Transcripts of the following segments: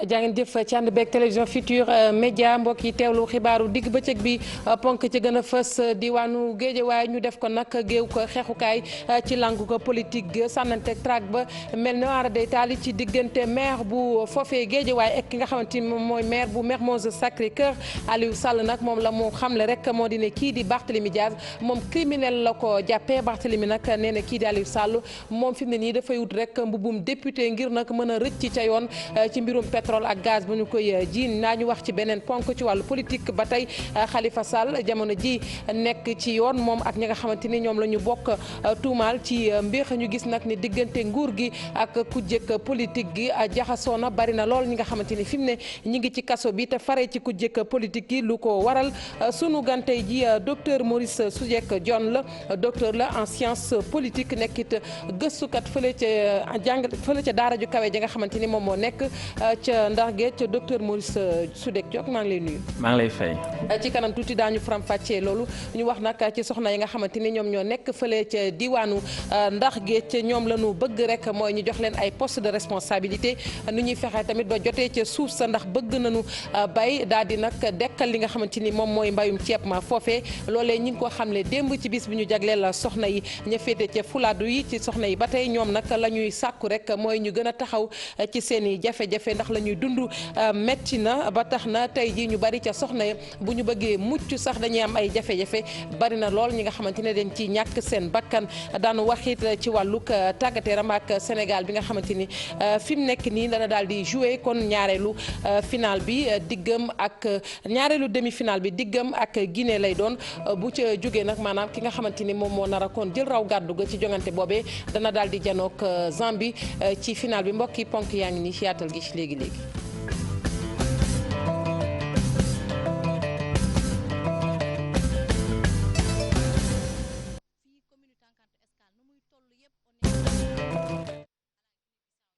jaa ngeen jëf ci ànd beeg télévision Futurs Médias mbokk yi teewlu xibaaru digg bëccëg bi ponk ci gën a fës diwaanu Géejawaay ñu def ko nag géew ko xeexukaay ci langu ko politique gi sànnante track ba mel ne waara day taali ci diggante maire bu foofee Géejawaay ak ki nga xamante ni moom mooy maire bu Mermoz Sacré-Cœur Aliou Sall nag moom la mu xamle rek moo di ne kii di Barthélémy Diaz moom criminel la ko jàppee Barthélémy nag nee na kii di Aliou Sall moom fi mu ne nii dafay wut rek mbubum député ngir nag mën a rëcc ca yoon ci mbirum pétrole ak gaz bu ñu koy jiin naa ñu wax ci beneen ponk ci wàllu politique ba tey Khalifa Sall jamono ji nekk ci yoon moom ak ñi nga xamante ni ñoom la ñu bokk tuumaal ci mbir ñu gis nag ni diggante nguur gi ak kujjëk politique gi jaxasoo na bari na lool ñi nga xamante ni fi mu ne ñi ngi ci kaso bi te fare ci kujjëk politique gi lu ko waral sunu gantey ji docteur Maurice Soudieck Dione la docteur la en science politique nekkit gëstukat fële ca daara ju kawe ji nga xamante ni moom moo nekk ca Ndar Géej ca docteur Maurice Soudieck Dione maa ngi lay nuyu. maa ngi lay fay. ci kanam tuuti daañu faram fàccee loolu ñu wax nag ci soxna yi nga xamante ni ñoom ñoo nekk fële ca diwaanu Ndar Géej ñoom la ñu bëgg rek mooy ñu jox leen ay poste de responsabilité nu ñuy fexe tamit ba jotee ca suuf sa ndax bëgg nañu bay daal di nag dekkal li nga xamante ni moom mooy mbayum ceeb ma foofee loolee ñi ngi ko xamle démb ci bis bi ñu jagleel soxna yi ña féete ca fulaadu yi ci soxna yi ba tey ñoom nag la ñuy sàkku rek mooy ñu gën a taxaw ci seen i jafe-jafe ndax la ñuy dund metti na ba tax na tey jii ñu bari ca soxna yi bu ñu bëggee mucc sax dañuy am ay jafe-jafe bari na lool ñi nga xamante ne dañ ci ñàkk seen bakkan daanu waxit ci wàllug tàggateeram ak Sénégal bi nga xamante ni fi mu nekk nii dana daal di jouer kon ñaareelu final bi diggam ak ñaareelu demi-finale bi diggam ak Guinée lay doon bu ca jógee nag maanaam ki nga xamante ni moom moo nar a kon jël raw gàddu ga ci jongante boobee dana daal di janook Zambie ci final bi mbokk yi ponk yaa ngi nii ci yaatal gi ci léegi-léegi.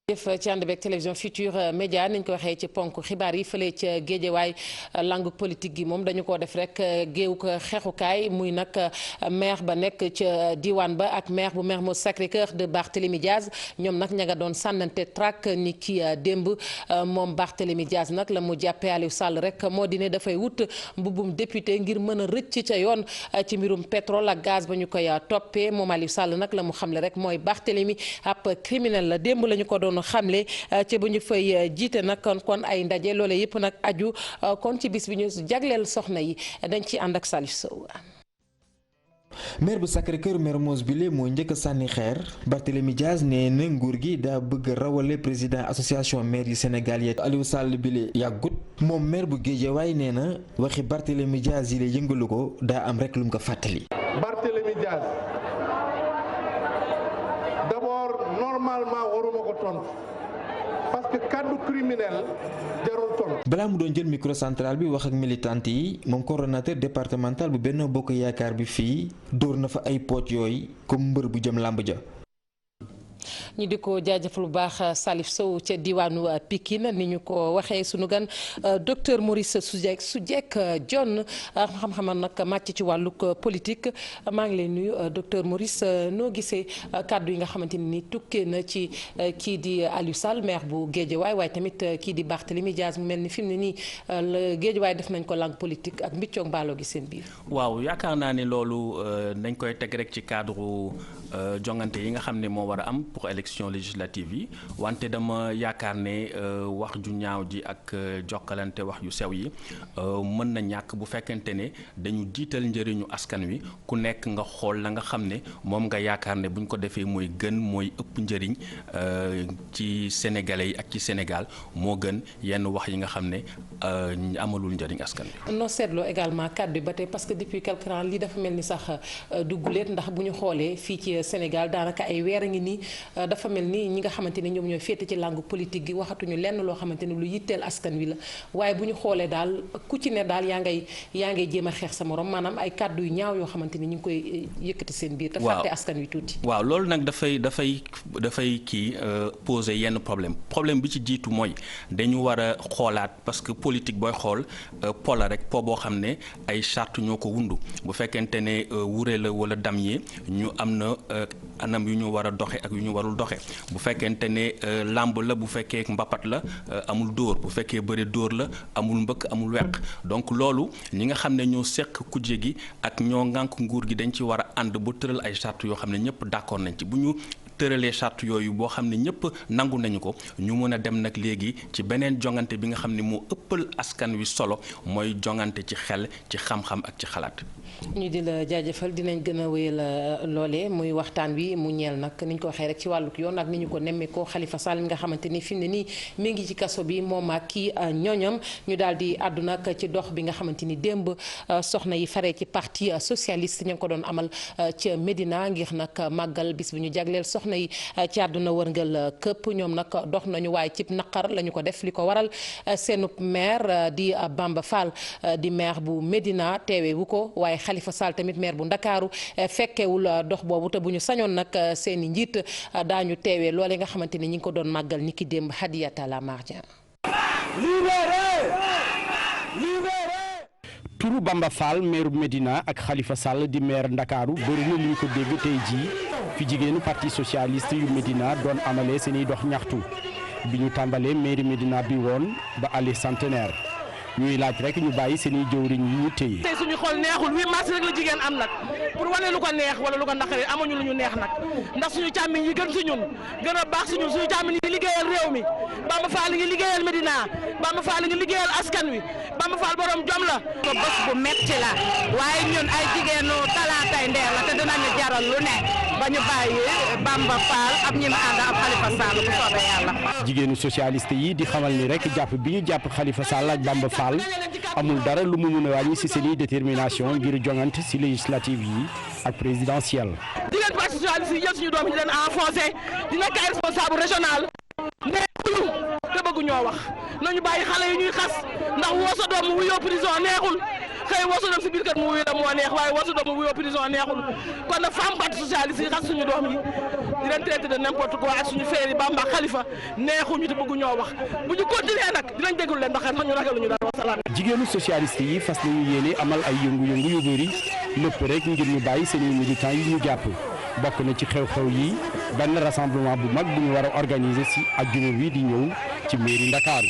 jëf ci ànd beeg télévision Futurs Médias niñ ko waxee ci ponk xibaar yi fële ca Géejawaay langue politique gi moom dañu ko def rek géew ko xeexukaay muy nag maire ba nekk ca diwaan ba ak maire bu Mermoz Sacré-Cœur de Barthélémy Diaz ñoom nag ña nga doon sànnante track ni ki démb moom Barthélémy Diaz nag la mu jàppee Aliou Sall rek moo di ne dafay wut mbubum député ngir mën a rëcc ca yoon ci mbirum pétrole ak gaz ba ñu koy toppee moom Aliou Sall nag la mu xamle rek mooy Barthélémy ab criminel la démb la ñu ko doon xamle ci bu ñu fay jiite nag kon ay ndaje loole yëpp nag aju kon ci bis bi ñu jagleel soxna yi dañ ci ànd ak Salif Sow. maire bu Sacré-Cœur Mermoz bile moo njëkk a sànni xeer Barthélémy Diaz nee na nguur gi daa bëgg rawale président association maire yi Sénégal yi Aliou Sall bile yàggut moom maire bu Guédiawaye nee na waxi Barthélémy Diaz yi la yëngalu ko daa am rek lu mu ko fàttali. Barthélémy Diaz d'abord normalement waruma ko tontu parce que kaddu criminel jarul tontu. balaa mu doon jël microcentral bi wax ak militante yi moom coordonnateur départemental bu Benno Bokk Yaakaar bi fii dóor na fa ay poot yooyu comme mbër bu jëm làmb ja. ñu di ko jaajëfal bu baax Salif Sow ca diwaanu Pikine ni ñu ko waxee sunu gan docteur Maurice Soudieck Dione xam-xamam nag màcc ci wàllug politique maa ngi lay nuyu docteur Maurice noo gisee kàddu yi nga xamante ni tukkee na ci kii di Aliou Sall maire bu Guédiawaye waaye tamit kii di Barthélémy Diaz mu mel ni fi mu ne nii Guédiawaye def nañ ko langue politique ak mbiccoog mbaaloo gi seen biir. waaw yaakaar naa ne loolu dañ koy teg rek ci cadre jongante yi nga xam ne moo war a am pour élection législative yi wante dama yaakaar ne wax ju ñaaw ji ak jokkalante wax yu sew yi mën na ñàkk bu fekkente ne dañu jiital njëriñu askan wi ku nekk nga xool la nga xam ne moom nga yaakaar ne buñ ko defee mooy gën mooy ëpp njëriñ ci sénégalais yi ak ci Sénégal moo gën yenn wax yi nga xam ne amalul njëriñ askan wi. noo seetloo également kàddu ba tey parce que depuis quelque temps lii dafa mel ni sax du guléet ndax bu ñu xoolee fii ci Sénégal daanaka ay weer a ngi nii dafa mel ni ñi nga xamante ni ñoom ñooy féete ci langue politique gi waxatuñu lenn loo xamante ni lu yitteel askan wi la waaye bu ñu xoolee daal ku ci ne daal yaa ngay jéem a xeex sa morom maanaam ay kàddu yu ñaaw yoo xamante ni ñu ngi koy yëkkati seen biir. te fàtte askan wi tuuti. waaw loolu nag dafay kii poser yenn problème bi ci jiitu mooy dañu war a xoolaat parce que politique booy xool po la rek po boo xam ne ay charte ñoo ko wundu bu fekkente ne wure la wala damyee ñu am na anam yu ñu war a doxe ak yu ñu warul doxe bu fekkente ne làmb la bu fekkee mbapat la amul dóor bu fekkee bëre dóor la amul mbëkk amul weq donc loolu ñi nga xam ne ñoo seq kujje gi ak ñoo ŋànk nguur gi dañ ci war a ànd bu tëral ay charte yoo xam ne ñëpp d'accord nañ ci bu ñu tëralee charte yooyu boo xam ne ñëpp nangu nañu ko ñu mën a dem nag léegi ci beneen jongante bi nga xam ne moo ëppal askan wi solo mooy jongante ci xel ci xam-xam ak ci xalaat. ñu di la jaajëfal dinañ gën a wéyal loolee muy waxtaan wi mu ñeel nag ni ñu ko waxee rek ci wàlluk yoon ak ni ñu ko nemmeekoo Khalifa Sall mi nga xamante ni fi mu ne nii mi ngi ci kaso bi moom ak kii ñooñam ñu daal di àddu nag ci dox bi nga xamante ni démb soxna yi faree ci parti socialiste ñu ngi ko doon amal ca Médina ngir nag màggal bis bu ñu jagleel soxna yi ci àdduna wërngal këpp ñoom nag dox nañu waaye cib naqar la ñu ko def li ko waral seenub maire di Bamba Fall di maire bu Médina teewee wu ko waaye Khalifa Sall tamit maire bu Ndakaaru fekkewul dox boobu te bu ñu sañoon nag seeni njiit daañu teewee loole nga xamante ni ñi ngi ko doon màggal ni ki démb Hadiyata la Mardian. turu Bamba Fall maire Médina ak Khalifa Sall di maire Ndakaaru bëri na lu ñu ko dégg tey jii fi jigéenu parti socialiste yu Médina doon amalee seeni dox ñaxtu bi ñu tàmbalee mairie Médina bi woon ba allée Centenaire ñuy laaj rek ñu bàyyi seeni jëwriñ yi ñu téye. tey suñu xol neexul 8 mars rek la jigéen am nag pour wane lu ko neex wala lu ko naqari amuñu lu ñu neex nag ndax suñu càmmiñ yi gën si ñun gën a baax si ñun suñu càmmiñ yi liggéeyal réew mi Bamba Fall ngi liggéeyal Médina Bamba Fall ngi liggéeyal askan wi Bamba Fall borom jom la. ko bés bu metti la waaye ñun ay jigéenu talaatay ndeer la te dinañu jaral lu ne ba ñu bàyyi Bamba Fall ak ñi mu ànd ak Khalifa Sall bu soobee yàlla. jigéenu socialiste yi di xamal ni rek jàpp bi ñu jàpp Khalifa Sall ak Bamba Fall amul dara lu mu mun a wàññi ci seeni détermination ngir jongante ci législative yi ak présidentielle. jigéen parti socialiste yi jël suñu doom yi di leen enfoncé di nekk ay responsable régional neexuñu te bëggu ñoo wax nañu bàyyi xale yi ñuy xas ndax woo sa doom mu wuyoo prison neexul xëy woo sa doom si biir kër mu wuyu dem moo neex waaye woo sa doom mu wuyoo prison neexul kon nag femme parti socialiste yi xas suñu doom yi di leen traité de n'importe quoi ak suñu frère yi Bamba Khalifa neexuñu te bëggu ñoo wax bu ñu continuer nag dinañ déglu leen ndax ñu ragaluñu dara wasalaam. jigéenu socialiste yi fas nañu yéene amal ay yëngu-yëngu yu bëri lépp rek ngir ñu bàyyi seeni militants yi ñu jàpp bokk na ci xew-xew yi benn rassemblement bu mag bu ñu war a organiser ci àjjuma wi di ñëw ci mairie Ndakaaru.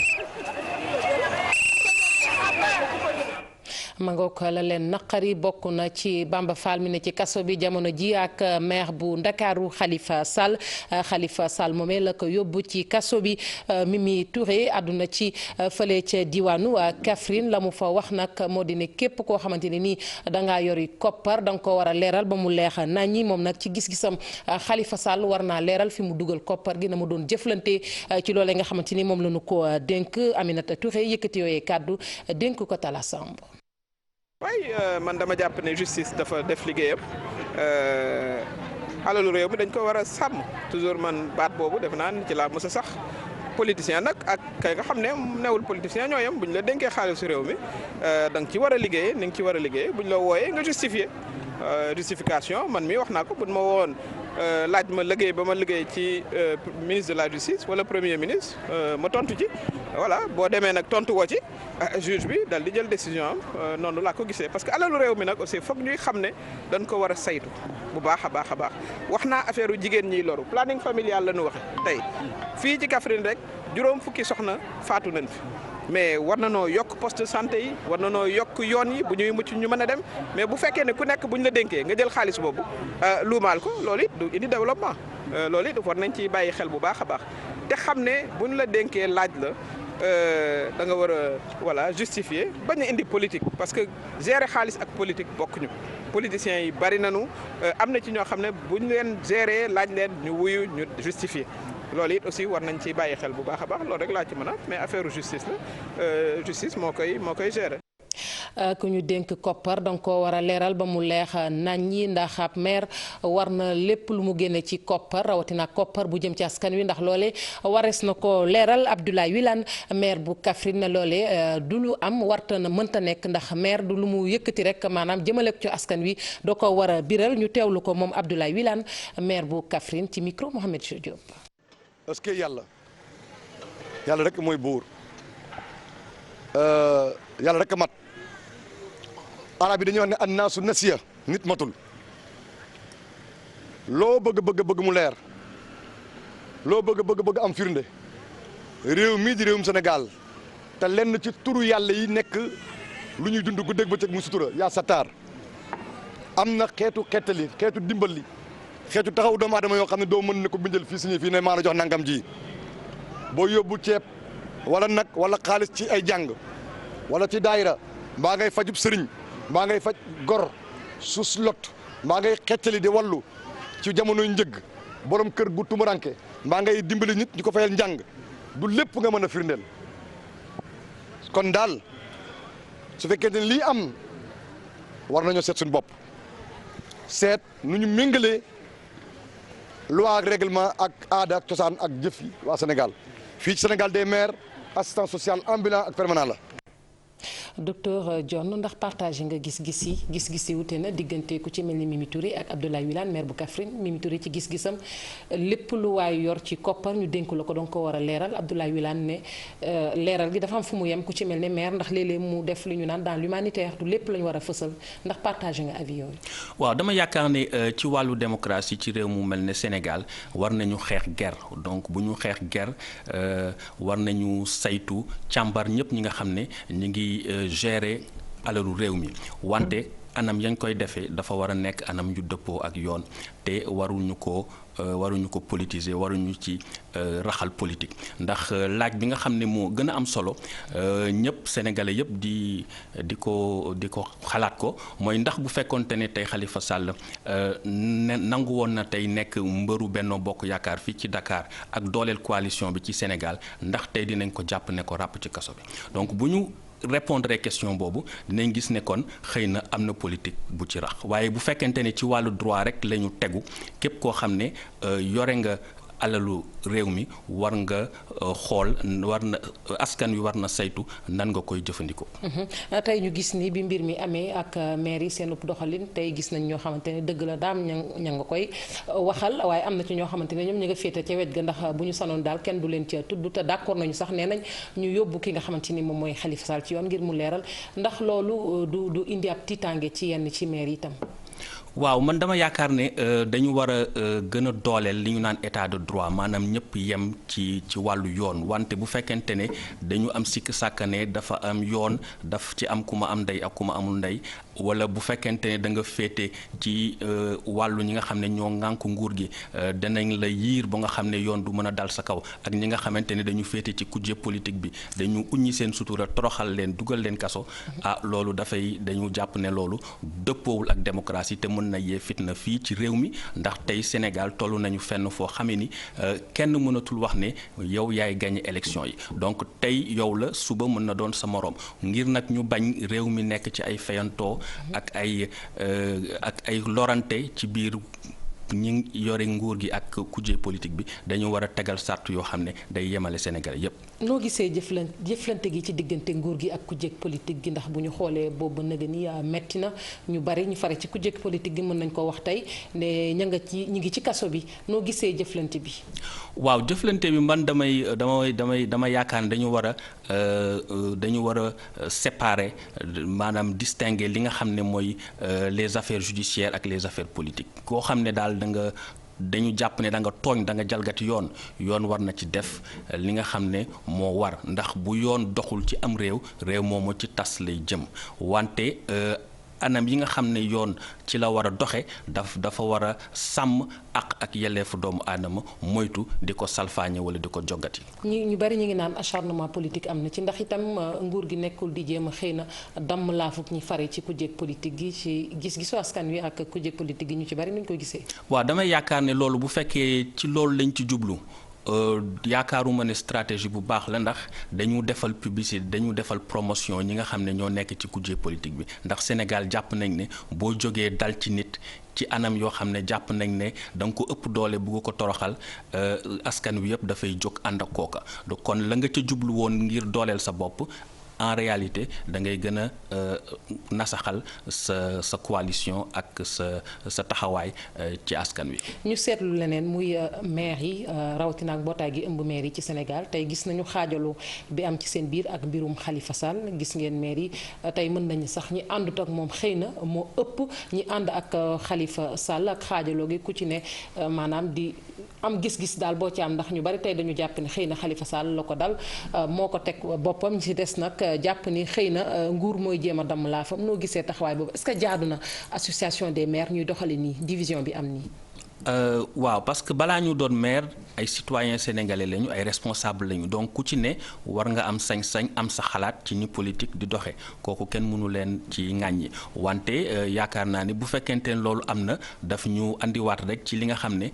mangook la leen naqari bokk na ci Bamba Fall mi ne ci kaso bi jamono ji ak maire bu Ndakaaru Khalifa Sall moomee la ko yóbbu ci kaso bi Mimi Touré àdduna ci fële ca diwaanu Kaffrine la mu fa wax nag moo di ne képp koo xamante ne nii dangaa yori koppar danga ko war a leeral ba mu leex naññi moom nag ci gis-gisam Khalifa Sall war naa leeral fi mu dugal koppar gi na mu doon jëflante ci loolee nga xamante ni moom la ñu ko dénk Aminata Touré yëkkati yooyee kàddu dénk ko Talla Samb. waaye man dama jàpp ne justice dafa def liggéeyam alalu réew mi dañ ko war a sàmm toujours man baat boobu def naa ci laa mos a sax politicien nag ak kay nga xam ne newul politicien ñoo yam bu ñu la dénkee xaalisu réew mi da nga ci war a liggéey ni nga ci war a liggéey bu ñu la wooyee nga justifier justification man mi wax naa ko bu ma woon laaj ma liggéey ba ma liggéey ci ministre de la justice wala premier ministre ma tontu ci voilà boo demee nag tontu woo ci juge bi dal di jël décision am noonu laa ko gisee parce que alalu réew mi nag aussi foog ñuy xam ne dañ ko war a saytu bu baax a baax a baax wax naa affaire jigéen ñiy loru planning familial la ñu waxe tey fii ci Kaffrine rek juróom fukki soxna faatu nañ fi mais war na noo yokk poste de santé yi war na noo yokk yoon yi bu ñuy mucc ñu mën a dem mais bu fekkee ne ku nekk bu ñu la dénkee nga jël xaalis boobu luumaal ko loolu it du indi développement loolu it war nañ ci bàyyi xel bu baax a baax te xam ne bu ñu la dénkee laaj la da nga war a voilà justifier bañ a indi politique parce que gérer xaalis ak politique bokkuñu politiciens yi bari nañu am na ci ñoo xam ne bu ñu leen gérer laaj leen ñu wuyu ñu justifier loolu it aussi war nañ ci bàyyi xel bu baax a baax loolu rek laa ci mën a mais affaire justice la justice moo koy gérer. ku ñu dénk koppar danga ko war a leeral ba mu leex nañ ñi ndax ab maire war na lépp lu mu génne ci koppar rawatina koppar bu jëm ci askan wi ndax loole warees na ko leeral Abdoulaye Wilane maire bu Kaffrine ne loole du lu am warta na mënta nekk ndax maire du lu mu yëkkati rek maanaam jëmale ko ci askan wi doo ko war a biral ñu teewlu ko moom Abdoulaye Wilane maire bu Kaffrine ci micro Mohamed Diop. parce que yàlla rek mooy buur yàlla rek mat arab yi dañuy wax ne annaasu nasiya nit matul loo bëgg mu leer loo bëgg am firnde réew mii di réewum Sénégal te lenn ci turu yàlla yi nekk lu ñuy dund guddeeg bëccëg mu sutura yaa Sattaar am na xeetu xeetali xeetu dimbali xeetu taxaw doomu aadama yoo xam ne doo mën ne ko bindal fii signé fii ne maa la jox nangam ji boo yóbbu ceeb wala nag wala xaalis ci ay jàng wala ci daayira mbaa ngay fajub sëriñ mbaa ngay faj gor sus lot mbaa ngay xeetali di wallu ci jamonoy njëgg borom kër gu tumuranke mbaa ngay dimbali nit ñu ko fayal njàng du lépp nga mën a firndeel kon daal su fekkente ne lii am war nañoo seet suñu bopp seet nu ñu méngalee loi ak règlement ak aada ak cosaan ak jëf yi waa Sénégal fii ci Sénégal des maires assistant social ambulant ak permanent la. docteur Dione ndax partagé nga gis-gis yi wute na diggante ku ci mel ni Mimi Touré ak Abdoulaye Wilane maire bu Kaffrine Mimi Touré ci gis-gisam lépp lu waay yor ci koppar ñu dénk la ko donc ko war a leeral Abdoulaye Wilane ne leeral gi dafa am fu mu yem ku ci mel ne maire ndax léeg-léeg mu def lu ñu naan dans l'humanitaire du lépp la ñu war a fësal ndax partagé nga avis yooyu. waaw dama yaakaar ne ci wàllu démocratie ci réew mu mel ne Sénégal war nañu xeex guerre donc bu ñu xeex guerre war nañu saytu càmbar ñëpp ñi nga xam ne ñu ngi gérer alalu réew mi wante anam yañ koy defee dafa war a nekk anam yu dëppoo ak yoon te waruñu ko politiser waruñu ci raxal politique ndax laaj bi nga xam ne moo gën a am solo ñëpp sénégalais yëpp di ko xalaat ko mooy ndax bu fekkonte ne tey Khalifa Sall nangu woon na tey nekk mbëru Benno Bokk Yaakaar fii ci Dakar ak dooleel coalition bi ci Sénégal ndax tey dinañ ko jàpp ne ko ràpp ci kaso bi donc bu ñu répondre question boobu dinañ gis ne kon xëy na am na politique bu ci rax waaye bu fekkente ne ci wàllu droit rek la ñu tegu képp koo xam ne yore nga alalu réew mi war nga xool askan wi war na saytu nan nga koy jëfandikoo. tey ñu gis ni bi mbir mi amee ak maire yi seen doxalin tey gis nañ ñoo xamante ne dëgg la daam ña nga koy waxal waaye am na ci ñoo xamante ne ñoom ñu nga féete ca wet ga ndax bu ñu sanoon daal kenn du leen ca tudd te d'accord nañu sax nee nañ ñu yóbbu ki nga xamante ni moom mooy Khalifa Sall ci yoon ngir mu leeral ndax loolu du indi ab tiitaange ci yenn ci maire yi itam. waaw man dama yaakaar ne dañu war a gën a dooleel li ñu naan état de droit maanaam ñëpp yem ci wàllu yoon wante bu fekkente ne dañu am sikk sàkk ne dafa am yoon daf ci am ku ma am ndey ak ku ma amul ndey wala bu fekkente ne da nga féete ci wàllu ñi nga xam ne ñoo ŋànk nguur gi danañ la yiir ba nga xam ne yoon du mën a dal sa kaw ak ñi nga xamante ne dañu féete ci kujje politique bi dañu uññi seen sutura toroxal leen dugal leen kaso loolu dañu jàpp ne loolu dëppoowul ak démocratie te mën na yee fitna fii ci réew mi ndax tey Sénégal tollu nañu fenn foo xamee ni kenn mënatul wax ne yow yaay gagné élection yi donc tey yow la suba mën na doon sa moroom ngir nag ñu bañ réew mi nekk ci ay fayantoo ak ay lorante ci biir ñi yore nguur gi ak kujje politique bi dañu war a tegal sart yoo xam ne day yemale Sénégal yépp noo gisee jëflante gi ci diggante nguur gi ak kujje politique gi ndax bu ñu xoolee boobu nag ni metti na ñu bari ñu fare ci kujje politique gi mën nañ ko wax tey ne ñi ngi ci kaso bi noo gisee jëflante bi. waaw jëflante bi man dama yaakaar ne dañu war a séparer maanaam distinguer li nga xam ne mooy les affaires judiciaires ak les affaires politiques koo xam ne daal dañu jàpp ne da nga tooñ da nga jalgati yoon war na ci def li nga xam ne moo war ndax bu yoon doxul ci am réew moomu ci tas lay jëm wante anam yi nga xam ne yoon ci la war a doxe dafa war a sàmm ak yelleefu doomu aadama moytu di ko salfaañe wala di ko joggati. ñu bari ñu ngi naan acharnement politique am na ci ndax itam nguur gi nekkul di jéem a xëy na damm laafuk ñi fare ci kujjeeg politique gi ci gis-gisu askan wi ak kujjeeg politique gi ñu ci bari nuñ koy gisee. waaw damay yaakaar ne loolu bu fekkee ci loolu lañ ci jublu. yaakaaruma ne stratégie bu baax la ndax dañu defal publicité dañu defal promotion ñi nga xam ne ñoo nekk ci kujje politique bi ndax Sénégal jàpp nañ ne boo jógee dal ci nit ci anam yoo xam ne jàpp nañ ne da nga ko ëpp doole bugg ko toroxal askan wi yëpp dafay jóg ànd ak kooka donc kon la nga ca jublu woon ngir dooleel sa bopp en réalité da ngay gën a nasaxal sa coalition ak sa taxawaay ci askan wi. ñu seetlu leneen muy maire yi rawatina ak mbootaay gi ëmb maire yi ci Sénégal tey gis nañu xaajaloo bi am ci seen biir ak mbirum Khalifa Sall gis ngeen maire yi tey mën nañu sax ñi àndut ak moom xëy na moo ëpp ñi ànd ak Khalifa Sall ak xaajaloo gi ku ci ne maanaam di am gis-gis daal boo ci am ndax ñu bari tey dañu jàpp ni xëy na Khalifa Sall la ko dal moo ko teg boppam ñi ci des nag jàpp ni xëy na nguur mooy jéem a damm laa fam noo gisee taxawaay boobu est-ce que jaadu na association des maires ñuy doxali nii division bi am nii. waaw parce que balaa ñu doon maire ay citoyens sénégalais lañu ay responsables lañu donc ku ci ne war nga am sañ-sañ am sa xalaat ci ni politique di doxe kooku kenn mënu leen ci ŋàññi wante yaakaar naa ni bu fekkente ne loolu am na daf ñu andiwaat rek ci li nga xam ne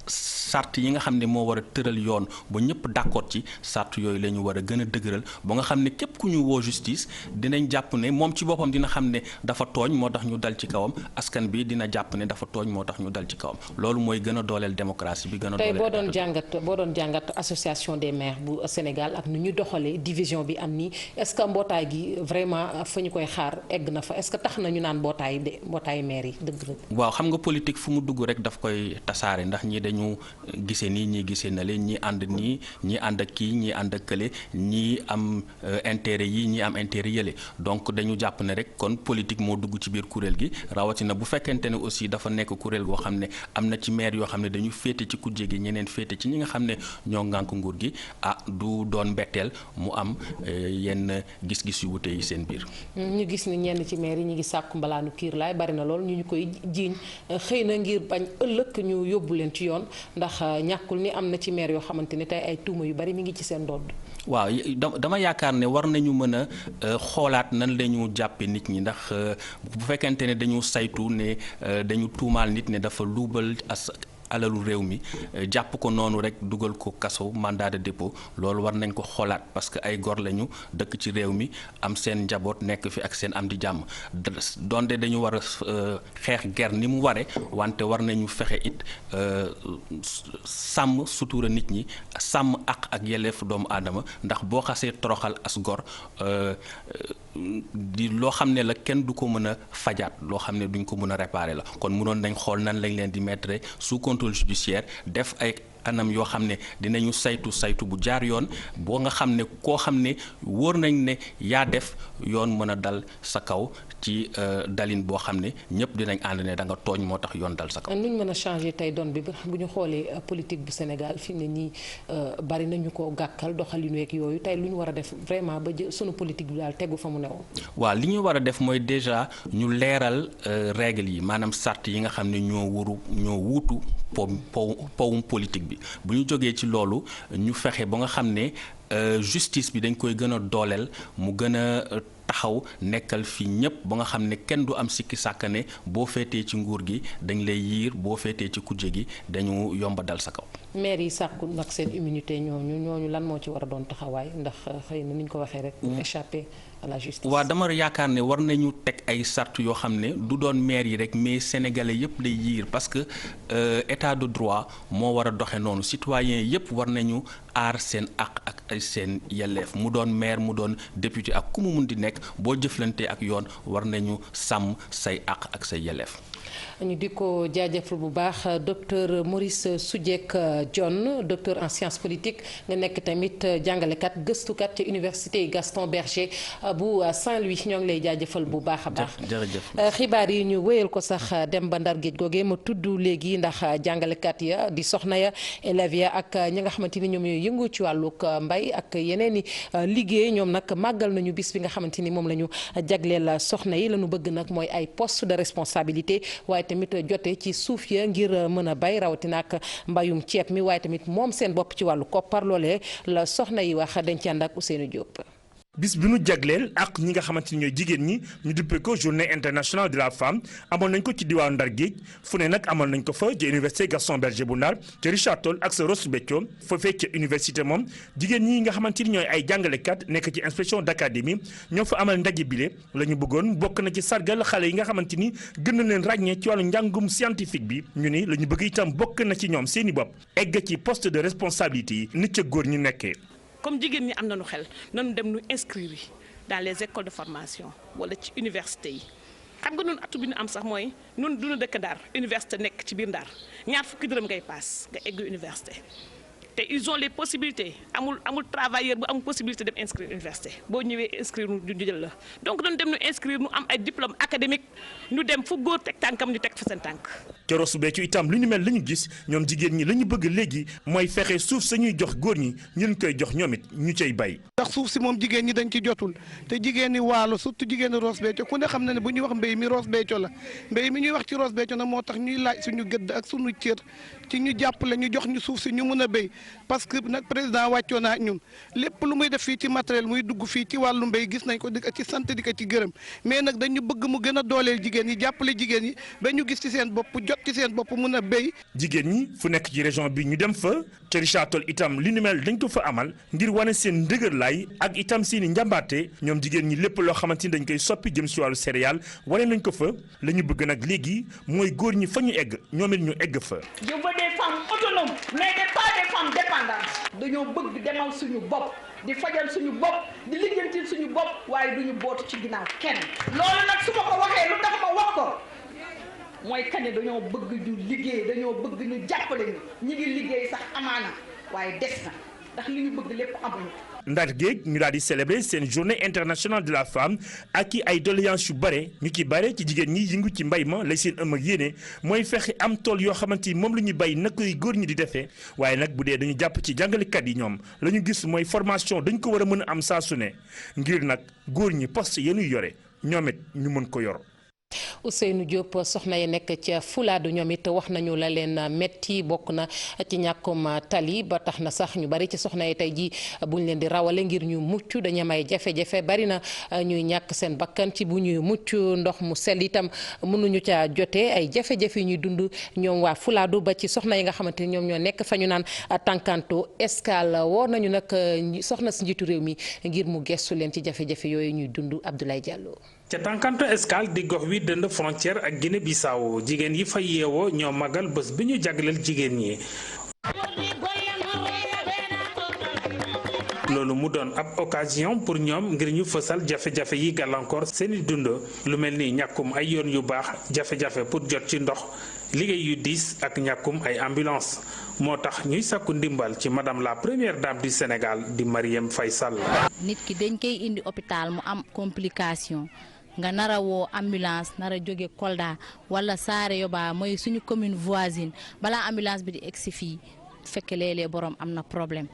sart yi nga xam ne moo war a tëral yoon ba ñëpp d'accord ci sart yooyu la ñu war a gën a dëgëral ba nga xam ne képp ku ñu woo justice dinañ jàpp ne moom ci boppam dina xam ne dafa tooñ moo tax ñu dal ci kawam askan bi dina jàpp ne dafa tooñ moo tax ñu dal ci kawam loolu mooy gën a dooleel démocratie bi gën a dooleel. tey boo doon jàngat association des maires bu Sénégal ak nu ñu doxalee division bi am nii est-ce que mbootaay gi vraiment fa ñu koy xaar egg na fa est-ce que tax na ñu naan mbootaayu maires yi dëgg. waaw xam nga politique fu mu dugg rek daf koy tasaare ndax ñi dañu gisee nii ñii gisee na leen ñii ànd nii ñii ànd ak kii ñii ànd ak kële ñii am intérêt yi ñii am intérêt yële donc dañu jàpp ne rek kon politique moo dugg ci biir kuréel gi rawatina bu fekkente ne aussi dafa nekk kuréel goo xam ne am na ci maire yoo xam ne dañu féete ci kujje gi ñeneen féete ci ñi nga xam ne ñoo ngànk nguur gi du doon mbetteel mu am yenn gis-gis yu wute yi seen biir. ñu gis ni ñenn ci maire yi ñu ngi sàkku mbalaanu kiir laay bari na lool ñu koy jiiñ xëy na ngir bañ ëllëg ñu yóbbu leen ci yoon ndax ñàkkul ni am na ci maire yoo xamante ne tey ay tuuma yu bari mi ngi ci seen ndodd. waaw dama yaakaar ne war nañu mën a xoolaat nan la ñu jàppe nit ñi ndax bu fekkente ne dañu saytu ne dañu tuumaal nit ne dafa luubal alalu réew mi jàpp ko noonu rek dugal ko kaso mandat de dépôt loolu war nañ ko xoolaat parce que ay gor lañu dëkk ci réew mi am seen njaboot nekk fi ak seen am di jàmm donte dañu war a xeex ger ni mu ware wante war nañu fexe it sàmm sutura nit ñi sàmm ak yelleef doomu aadama ndax boo xasee toroxal as gor di loo xam ne la kenn du ko mën a fajaat loo xam ne duñ ko mën a réparer la kon mënoon nañ xool nan lañ leen di mettre sous contrôle judiciaire def ay anam yoo xam ne dinañu saytu bu jaar yoon boo nga xam ne koo xam ne wóor nañ ne yaa def yoon mën a dal sa kaw ci dalin boo xam ne ñëpp dinañ ànd ne da nga tooñ moo tax yoon dal sa kaw. nuñ mën a changer tey doon bi bu ñu xoolee politique bu Sénégal fi mu ne nii bari nañu ko gàkkal doxalinu yeeg yooyu tey lu ñu war a def vraiment ba sunu politique bi daal tegu fa mu newoon. waaw li ñu war a def mooy déjà ñu leeral règles yi maanaam sart yi nga xam ne ñoo wuutu powum politique bi bu ñu jógee ci loolu ñu fexe ba nga xam ne justice bi dañ koy gën a dooleel mu gën a taxaw nekkal fi ñëpp ba nga xam ne kenn du am sikki sàkkane boo féetee ci nguur gi dañ lay yiir boo féetee ci kujje gi dañu yomba dal sa kaw. maire yi sàkku nag seen immunité ñooñu lan moo ci war a doon taxawaay ndax xëy na ni ñu ko waxee rek. pour échapper à la justice. waaw dama yaakaar ne war nañu teg ay sart yoo xam ne du doon maire yi rek mais sénégalais yëpp lay yiir parce que état de droit moo war a doxe noonu citoyen yëpp war nañu aar seen ak ay seen yelleef mu doon maire mu doon député ak ku mu mun di nekk boo jëflante ak yoon war nañu sàmm say ak say yelleef. ñu di ko jaajëfal bu baax docteur Maurice Soudieck Dione docteur en sciences politiques nga nekk tamit jàngalekat gëstukat ci université Gaston Berger bu Saint-Louis ñoo ngi lay jaajëfal bu baax a baax. jërëjëf xibaar yi ñu wéyal ko sax dem ba Ndar géej googee ma tudd léegi ndax jàngalekat ya di soxna ya élèves ya ak ñi nga xamante ni ñoom ñooy yëngu ci wàllug mbay ak yeneen i liggéey ñoom nag màggal nañu bis bi nga xamante ni moom la ñu jagleel soxna yi la ñu bëgg nag mooy ay poste de responsabilité. waaye tamit jote ci suuf ya ngir mën a bay rawatina ak mbayum ceeb mi waaye tamit moom seen bopp ci wàllu koppar loolee la soxna yi wax dañ ci ànd ak Ousseynou Diop. bis bi nu jagleel ak ñi nga xamante ni ñooy jigéen ñi ñu duppee ko journée internationale de la femme amoon nañ ko ci diwaanu Ndar géej fu ne nag amoon nañ ko fa ci université Gaston Berger bu Ndar ca Richard Toll ak sa Ross Béthio foofee ca université moom jigéen ñi nga xamante ni ñooy ay jàngalekat nekk ci inspection d'académie ñoo fa amal ndaje bile la ñu bëggoon bokk na ci sargal xale yi nga xamante ni gën na leen ràññee ci wàllu njàngum scientifique bi ñu ni la ñu bëgg itam bokk na ci ñoom seeni bopp egg ci poste de responsabilité yi nit ca góor ñi nekkee. comme jigéen ñi am nañu xel nañu dem nu inscrire yi dans les écoles de formation wala ci université yi. xam nga noonu atu bi ñu am sax mooy ñun duñu dëkk Ndar université nekk ci biir Ndar ñaar fukki dërëm ngay paas nga egg université te ils ont les possibilités amul travailleur bu amul possibilité dem inscrire université boo ñëwee inscrire ñu jël la donc dañu dem ñu inscrire ñu am ay diplôme académique ñu dem fu góor teg tànkam ñu teg fa seen tànk. ca Ross Béthio itam lu ñu mel la ñu gis ñoom jigéen ñi la ñu bëgg léegi mooy fexe suuf sañuy jox góor ñi ñu koy jox ñoom it ñu cay bay. ndax suuf si moom jigéen ñi dañ ci jotul te jigéen ñi waalo surtout jigéen ñi Ross Béthio ku ne xam na ne bu ñuy wax mbéy mi Ross Béthio la mbéy mi ñuy wax ci Ross Béthio nag moo tax ñuy laaj suñu gëdd ak suñu cër ci ñu jàppale ñu jox ñu suuf si ñu mën a béy parce que nag président wàccoo naa ñun lépp lu muy def fii ci matériel muy dugg fii ci wàllu mbéy gis nañ ko di ko ci sant di ko ci gërëm mais nag dañu bëgg mu gën a dooleel jigéen ñi jàppale jigéen ñi ba ñu gis ci seen bopp jot ci seen bopp mën a béy. jigéen ñi fu nekk ci région bi ñu dem fa ca Richard Toll itam li nu mel dañ ko fa amal ngir wane seen ndëgër laay ak itam seeni njàmbaate ñoom jigéen ñi lépp loo xamante ni dañ koy soppi jëm si wàllu céréale wane nañ ko fa la ñu bëgg nag léegi mooy góor ñi fa ñu egg ñoom it ñu egg fa. Je veux des femmes autonomes mais pas des femmes dépendantes. dañoo bëgg demal suñu bopp di fajal suñu bopp di lijjantil suñu bopp waaye duñu bootu ci ginnaaw kenn. loolu nag su ma ko waxee lu tax ma wax ko mooy kane dañoo bëgg ñu liggéey dañoo bëgg ñu jàppale ñu ngi liggéey sax amaana waaye des na ndax li ñu bëgg lépp amuñu. Ndar géej ñu daal di célébrer seen journée internationale de la femme ak i ay doléances yu bare ñu ci bare ci jigéen ñi yëngu ci mbay ma lay seen ëm ak yéene mooy fexe am tool yoo xamante ni moom la ñuy bay na koy góor ñi di defee waaye nag bu dee dañu jàpp ci jàngalekat yi ñoom la ñu gis mooy formation dañ ko war a mën a am saa su ne ngir nag góor ñi poste yenuy yore ñoom it ñu mën ko yor. Ousseynou Diop soxna yi nekk ca Fulaadu ñoom it wax nañu la leen metti bokk na ci ñàkkum tali ba tax na sax ñu bari ci soxna yi tey jii buñ leen di rawale ngir ñu mucc dañu may jafe-jafe bari na ñuy ñàkk seen bakkan ci bu ñuy mucc ndox mu sell itam mënuñu caa jotee ay jafe-jafe ñuy dund ñoom waa Fulaadu ba ci soxna yi nga xamante ni ñoom ñoo nekk fa ñu naan Tankanto Escale woo nañu nag soxna si njiitu réew mi ngir mu gestu leen ci jafe-jafe yooyu ñuy dund Abdoulaye Diallo. ca Tankanto Escale di gox wi dënd frontière ak Guinée Bissau jigéen yi fa yeewoo ñoo magal bés bi ñu jagleel jigéen ñi. loolu mu doon ab occasion pour ñoom ngir ñu fësal jafe-jafe yi gàllankoor seeni dund lu mel ni ñàkkum ay yoon yu baax jafe-jafe pour jot ci ndox liggéey yu diis ak ñàkkum ay ambulance moo tax ñuy sàkku ndimbal ci madame la première dame du Sénégal di Marième Faye Sall. nit ki dañ koy indi hôpital mu am complication nga nara woo ambulance nara jóge Kolda wala Saare Yoba mooy suñu commune voisine balaa ambulance bi di egsi fii fekk léeg-léeg borom am na problème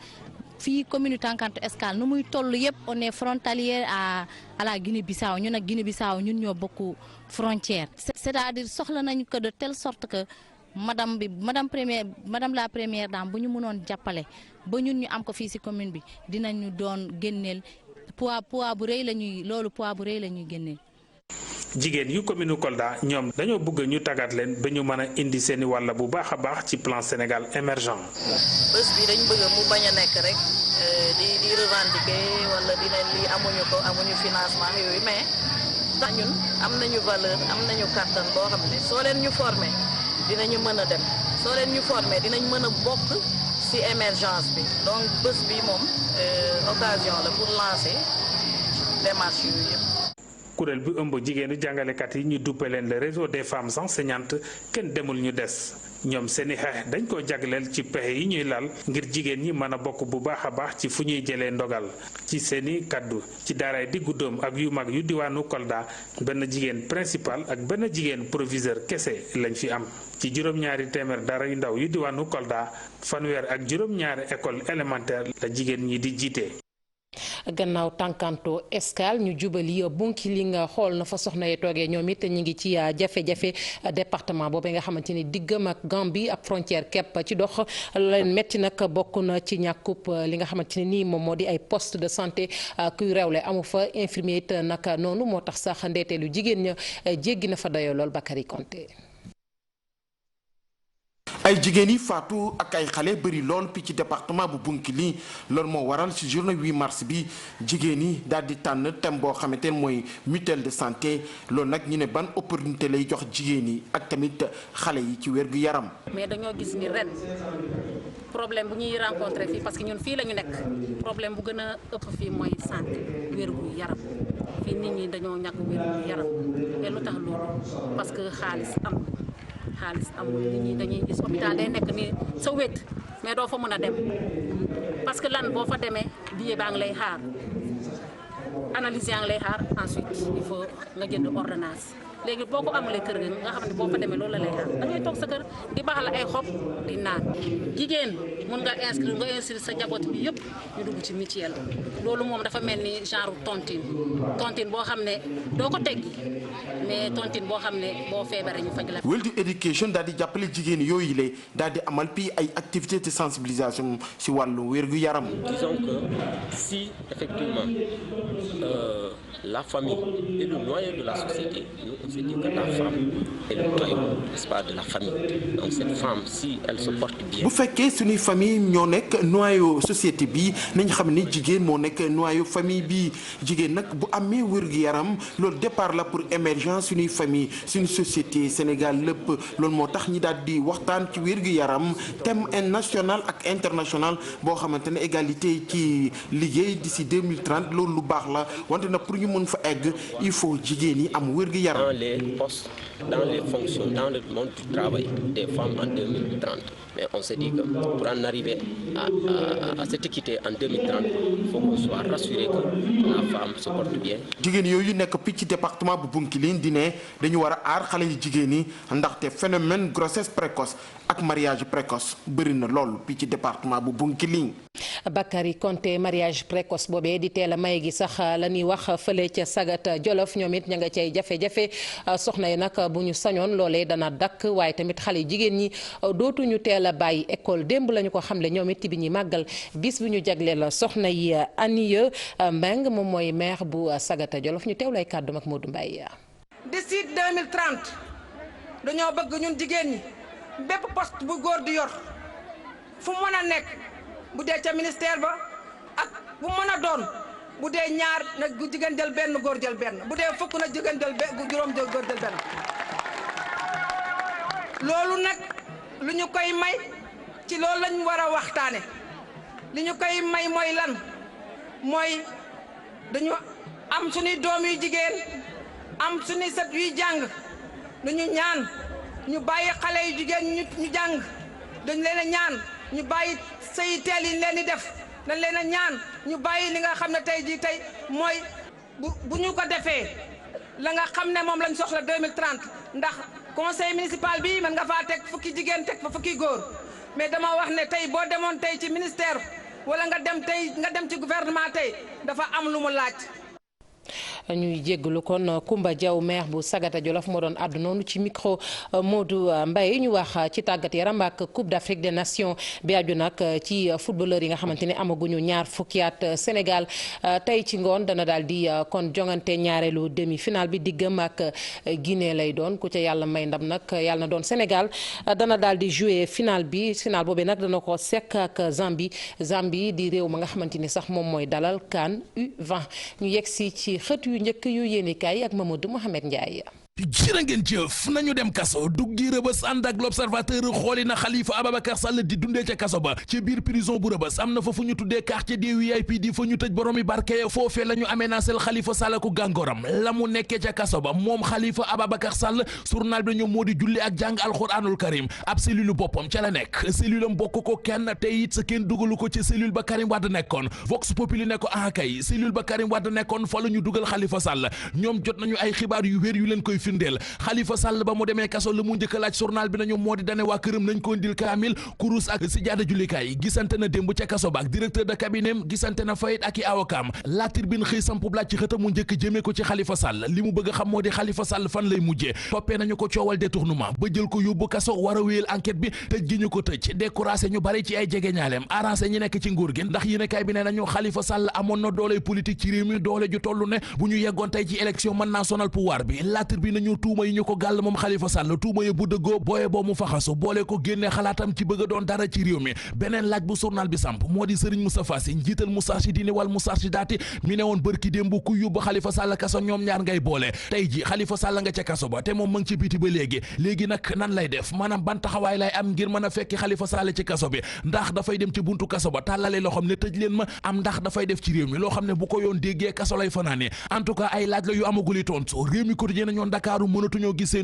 fii commune Tankanto Escale nu muy toll yëpp on est frontalier à la Guinée-Bissau ñun ak Guinée-Bissau ñun ñoo bokk frontière. c'est-à-dire soxla nañu ko de telle sorte que madame la première dame bu ñu mënoon jàppale ba ñun ñu am ko fii ci commune bi dinañu doon génneel poids bu rëy la ñuy génneel. jigéen yu commune Kolda ñoom dañoo bëgg ñu tàggat leen ba ñu mën a indi seeni wàll bu baax a baax ci plan Sénégal émergent. bés bi dañ bëgg mu bañ a nekk rek di revendiquer wala di ne lii amuñu financement yooyu mais tax ñun am nañu valeur am nañu kàttan boo xam ne soo leen ñu formé dinañu mën a dem soo leen ñu formé dinañ mën a bokk ci émergence bi donc bés bi moom occasion la pour lancer démarche yooyu yëpp. kuréel bi ëmb jigéenu jàngalekat yi ñu duppe leen le réseau des femmes enseignantes kenn demul ñu des ñoom seeni xeex dañ ko jagleel ci pexe yi ñuy lal ngir jigéen ñi mën a bokk bu baax a baax ci fu ñuy jëlee ndogal ci seeni kaddu ci daaraay diggu doom ak yu mag yu diwaanu Kolda benn jigéen principal ak benn jigéen proviseur kese lañ fi am ci juróom-ñaari téeméer daara yu ndaw yu diwaanu Kolda fanweer ak juróom-ñaari école élémentaire la jigéen ñi di jiite. gannaaw Tankanto Escale ñu jubali Bunkiling xool na fa soxna yi toogee ñoom it ñu ngi ci jafe-jafe département boobu nga xamante ni diggam ak Gambie ab frontière képp ci dox leen metti nag bokk na ci ñàkkub li nga xamante ne nii moom moo di ay poste de santé kuy rewle amu fa infirmier it nag noonu moo tax sax ndeeteelu jigéen ña jéggi na fa dayoo lool Bakary Konté. ay jigéen yi faatu ak ay xale bëri lool fii ci département bu Bounkiling loolu moo waral ci journée 8 mars bi jigéen yi daal di tànn thème boo xamante ne mooy mutuelle de santé loolu nag ñu ne ban opportunité lay jox jigéen yi ak tamit xale yi ci wér gu yaram. mais dañoo gis ni ren problème bu ñuy rencontré fii parce que ñun fii la ñu nekk problème bu gën a ëpp fii mooy santé wér gu yaram fii nit ñi dañoo ñàkk wér gu yaram te lu tax loolu parce que xaalis amul nit ñi dañuy gis hôpital day nekk ni sa wét mais doo fa mën a dem parce que lan boo fa demee billet baa ngi lay xaar analyse yaa ngi lay xaar ensuite il faut nga jënd ordonnance léegi boo ko amulee kër ga nga xam ne boo fa demee loolu la lay xaar da ngay toog sa kër di baax la ay xob di naan jigéen mun nga inscrire sa njaboot bi yëpp ñu dugg ci mutuelle loolu moom dafa mel ni genre tontine boo xam ne doo ko teggi mais tontine boo xam ne boo feebaree ñu faj la. World Education daal di jàppale jigéen yooyu la daal di amal puis ay activités de sensibilisation ci wàllu wérgu yaram. Disons que si effectivement la famille est le noyau de la société, nous on se dit que la femme est le noyau, n'est-ce pas, de la famille. Donc cette femme, si elle se porte bien. bu fekkee suñuy famille ñoo nekk noyau société bi nañ xam ni jigéen moo nekk noyau famille bi jigéen nag bu amee wérgu yaram loolu départ la pour émergence suñuy famille suñu société Sénégal lépp loolu moo tax ñi daal di waxtaan ci wérgu yaram thème national ak international boo xamante ne égalité ci liggéey d'ici 2030 loolu lu baax la wante nag pour ñu mën fa egg il faut jigéen yi am wérgu yaram. Dans les postes, dans les fonctions, dans le monde du travail des femmes en 2030. Mais on se dit que pour en arriver à cette équité en 2030, il faut qu'on soit rassuré que la femme se porte bien. jigéen yooyu nekk fii ci département bu Bounkiling di ne dañu war a aar xale yu jigéen yi ndaxte phénomène grossesse précoce ak mariage précoce bëri na lool fii ci département bu Bounkiling. Bakary Konté mariage précoce boobee di teel a may gi sax la ñuy wax fële ca Sagat Jolof ñoom it ña nga cay jafe-jafe soxna yi nag bu ñu sañoon loolee dana dakk waaye tamit xale yu jigéen ñi dootuñu teel a bàyyi école démb lañu ko xamle ñoom it bi ñuy màggal bis bi ñu jagleel soxna yi Aniya Mbeng moom mooy maire bu Sagata Jolof ñu teewlay kàddu ak Modou Mbaye. d'ici 2030 dañoo bëgg ñun jigéen ñi bépp poste bu góor di yor fu mu mën a nekk bu dee ca ministère ba ak bu mën a doon bu dee ñaar na jigéen jël benn góor jël benn bu dee fukk na jigéen jël juróom jël góor jël benn loolu nag lu ñu koy may ci loolu lañ war a waxtaane li ñu koy may mooy lan mooy dañu am suñuy doom yu jigéen am suñuy sët yuy jàng dañu ñaan ñu bàyyi xale yu jigéen ñu jàng dañ leen a ñaan ñu bàyyi sëy teel yi leen di def dañ leen a ñaan ñu bàyyi li nga xam ne tey jii tey mooy bu ñu ko defee la nga xam ne moom lañ soxla 2030 ndax conseil municipal bi mën nga faa teg fukki jigéen teg fa fukki góor mais dama wax ne tey boo demoon tey ci ministère wala nga dem ci gouvernement tey dafa am lu mu laaj. ñuy jégalu kon Koumba Diaw maire bu Sagata Jolof moo doon àddu noonu ci micro Modou Mbaye ñu wax ci tàggat yaram ak Coupe d'Afrique des Nations bi aju nag ci footballeur yi nga xamante ne amaguñu ñaar fukki at Sénégal tey ci ngoon dana daal di kon jongante ñaareelu demi-finale bi diggam ak Guinée lay doon ku ca yàlla may ndam nag yàlla na doon Sénégal dana daal di jouer finale boobee nag dana ko sekk ak Zambie di réew ma nga xamante ni sax moom mooy dalal CAN U20 ñu yegg si ci xët yu njëkk yu yéenekaay ak Mamadou Mohamed Ndiaye. jërë ngeen jëf nañu dem kaso duggi rëbës ànd ak l'observateur xooli na Khalifa Ababacar Sall di dundee ca kaso ba ci biir prison bu rëbës am na fa fu ñu tuddee quartier des VIP di fa ñu tëj boromi barke foofee la ñu aménagé Khalifa Sall ku gàngooram la mu nekkee ca kaso ba moom Khalifa Ababacar Sall journal bi ñoom moo di julli ak jàng alxuraanul karim ab cellule boppam ca la nekk cellule am bokk ko kenn te it sa kenn dugalu ko ci cellule ba Karim Wade nekkoon Vox Populi ne ko kay cellule ba Karim Wade nekkoon fa la ñu dugal Khalifa Sall ñoom jot nañu ay xibaar yu wér yu leen koy firndeel Khalifa Sall ba mu demee kaso la mu njëkk a laaj journal bi nañu moo di dane waa këram nañ ko indil kaamil kurus ak sijaada jullikaay gisante na démb ca kaso ba ak directeur de cabinet gisante na fayit ak i awakaam La Tribune xëy sampu laaj ci xëtam mu njëkk jëmee ko ci Khalifa Sall li mu bëgg a xam moo di Khalifa Sall fan lay mujjee toppee nañu ko coowal détournement ba jël ko yóbbu kaso war a wéyal enquête bi tëj gi ñu ko tëj découragé ñu bari ci ay jegeñaaleem arrangé ñi nekk ci nguur gi ndax yéenekaay bi ne nañu Khalifa Sall amoon na doole politique ci réew mi doole ju tollu ne bu ñu yeggoon tey ci élection mën naa sonal pouvoir bi La Tribune nañu tuuma yi ñu ko gàll moom Khalifa Sall tuuma yi bu dëggoo booye boo mu faxasu boole ko génne xalaatam ci bëgg a doon dara ci réew mi beneen laaj bu journal bi samp moo di Serigne Moustapha Sy njiital Moustarchidine wal Moustarchidaty mi ne woon bërki démb ku yóbbu Khalifa Sall kaso ñoom ñaar ngay boole tey ji Khalifa Sall nga ca kaso ba te moom ma ngi ci biti ba léegi nag nan lay def maanaam ban taxawaay lay am ngir mën a fekki Khalifa Sall ci kaso bi ndax dafay dem ci buntu kaso ba tàllale loo xam ne tëj leen ma am ndax dafay def ci réew mi loo xam ne bu ko yoon déggee kaso lay fanaane en tout cas ay laaj la yu amaguli tontu réew mi quotidien ñoon Dakaaru mënatuñoo gis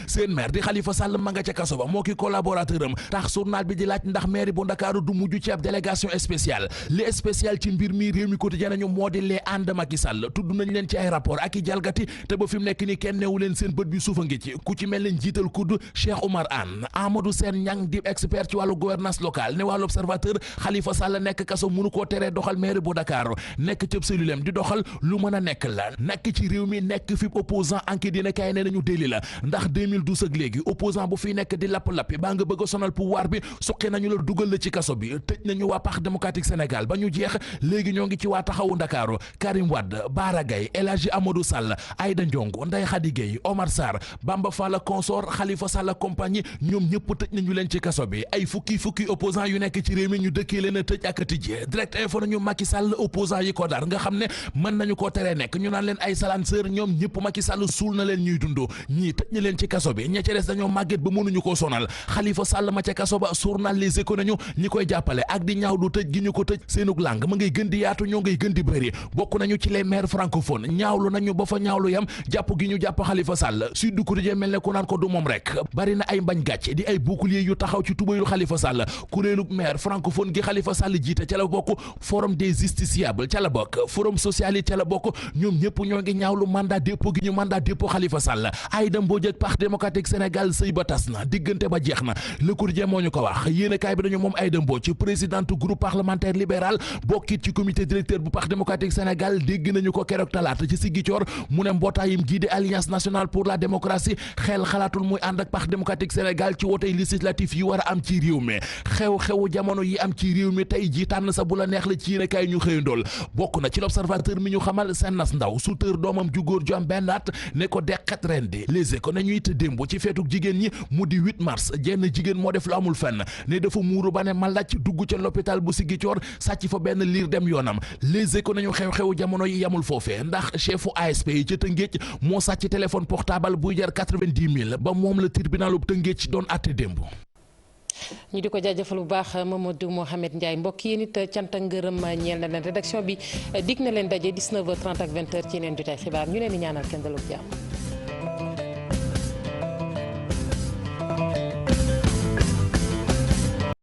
seen maire di Khalifa Sall ma nga ca kaso ba moo ki collaborateur am tax journal bi di laaj ndax maire bu Dakaaru du mujj ci ab délégation spéciale li spécial ci mbir mi réew mi quotidien ñu moo di lee ànd Macky Sall tudd nañ leen ci ay rapport ak i jalgati te ba fi mu nekk ni kenn newu leen seen bët bi suufa ngi ci ku ci mel ne njiital kudd Cheikh Oumar Anne Amadou Sène Niang di expert ci wàllu gouvernance locale ne wàllu observateur Khalifa Sall nekk kaso mënu koo teree doxal maire bu Dakar nekk cëb cellulem di doxal lu mën a nekk la nekk ci réew mi nekk fi opposant enquête dina kay ne nañu déli la ndax 2012 ak léegi opposant bu fi nekk di lapp-lappi baa nga bëgg a sonal pouvoir bi suqi nañu la dugal la ci kaso bi tëj nañu waa Parti démocratique Sénégal ba ñu jeex léegi ñoo ngi ci waa taxawu Ndakaaru Karim Wade Bara Gaye El Hadji Amadou Sall Aïda Ndiongo Ndeye Khady Gueye Omar Sarr Bamba Fall consort Khalifa Sall compagnie ñoom ñëpp tëj nañu leen ci kaso bi ay fukki opposant yu nekk ci réew mi ñu dëkkee leen a tëj ak a tijjee direct info nañu Macky Sall opposant yi ko dar nga xam ne mën nañu koo teree nekk ñu naan leen ay salanceur ñoom ñëpp Macky Sall suul na leen ñuy dundoo ñii tëj na leen ci kaso bi ña ca des dañoo màgget ba mënuñu koo sonal Khalifa Sall ma ca kaso ba journal Les Échos nañu ñi koy jàppale ak di ñaawlu tëj gi ñu ko tëj seenug làng ma ngay gën di yaatu ñoo ngay gën di bëri bokk nañu ci les maires francophones ñaawlu nañu ba fa ñaawlu yam jàpp gi ñu jàpp Khalifa Sall Sud Quotidien mel ne ku naan ko du moom rek bari na ay mbañ gàcc di ay bouclier yu taxaw ci tubayul Khalifa Sall kuréelu maire francophone gi Khalifa Sall jiite ca la bokk forum des justiciables ca la bokk forum socialiste ca la bokk ñoom ñëpp ñoo ngi ñaawlu mandat dépôt gi ñu mandat dépôt Khalifa Sall Aïda Mbodj ak Parti démocratique Sénégal sëy ba tas na diggante ba jeex na Le Quotidien moo ñu ko wax yéenekaay bi dañu moom Aïda Mbodj présidente groupe parlementaire libéral bokkit ci comité directeur bu Parti démocratique Sénégal dégg nañu ko keroog talaata ci Ziguinchor mu ne mbootaayam gii di Alliance nationale pour la démocratie xel xalaatul muy ànd ak Parti démocratique Sénégal ci wotey législatif yi war a am ci réew mi xew-xewu jamono yi am ci réew mi tey ji tànn sa bu la neex la ci yéenekaay ñu xëyandool bokk na ci l'Observateur mi ñu xamal Sennas Ndaw suteur doomam ju góor ju am benn at ne ko deqat ren di Les Échos nañu it démb ci feetuk jigéen ñi mu di 8 mars jenn jigéen moo def lu amul fenn ne dafa muuru ba ne malac dugg ca l'hôpital bu Ziguinchor sàcc fa benn liir dem yoonam Les Échos nañu xew-xewu jamono yi yamul foofee ndax chefu ASP yi ca Tëngéej moo sàcc téléphone portable buy jar 90 000 ba moom la tribunalub Tëngéej doon àtte démb. ñu di ko jaajëfal bu baax Mamadou Mohamed Ndiaye mbokk yi nit cant ak ngërëm ñeel na leen rédaction bi dig na leen daje 19h30 ak 20h ci yeneen jotaay xibaar ñu leen di ñaanal kenn dalul jàmm.